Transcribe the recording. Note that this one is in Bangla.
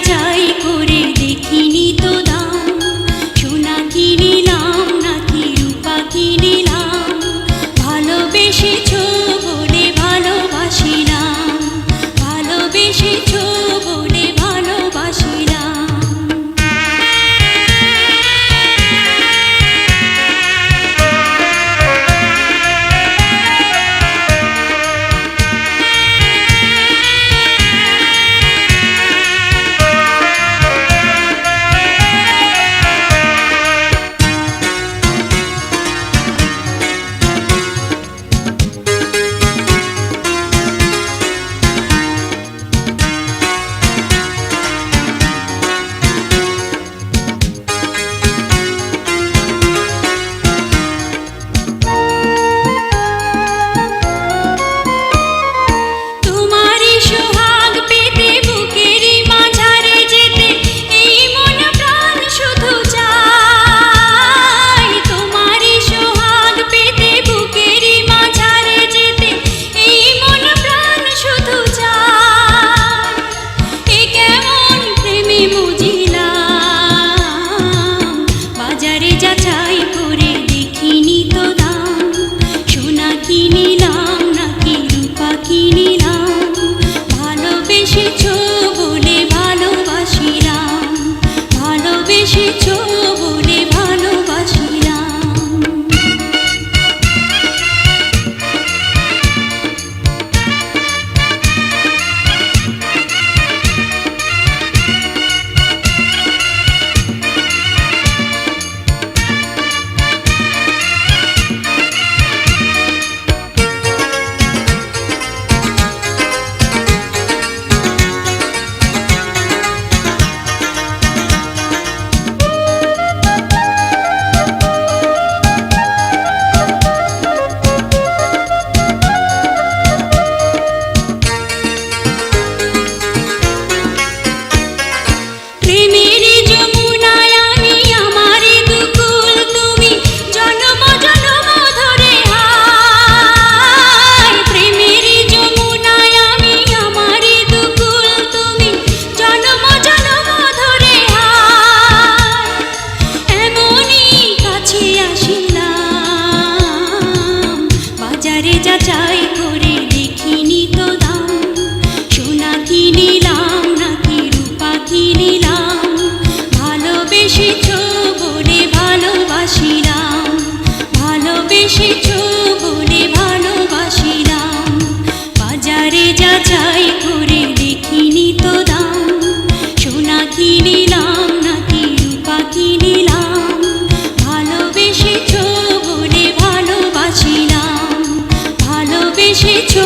যাচাই করে দেখিনি তো দাম, সোনা কি নিলাম নাকি রূপা কি নিলাম, ভালোবেসেছো বলে ভালোবাসিলাম, ভালোবেসেছো বলে ভালোবাসিলাম। যাচাই করে দেখিনি তো দাম, সোনা কি নিলাম নাকি রূপা কি নিলাম, ভালোবেসেছো বলে ভালোবাসিলাম, ভালোবেসেছো বলে ভালোবাসিলাম। যাচাই করে দেখিনি তো দাম, সোনা কি নিলাম নাকি রূপা কি নিলাম, ভালোবেসেছো বলে ভালোবাসিলাম, ভালোবেসেছো বলে ভালোবাসিলাম। বাজারে যাচাই করে দেখিনি তো দাম, সোনা কি নিলাম নাকি রূপা কি নিলাম, ভালোবেসেছো বলে ভালোবাসিলাম, ভালোবেসেছো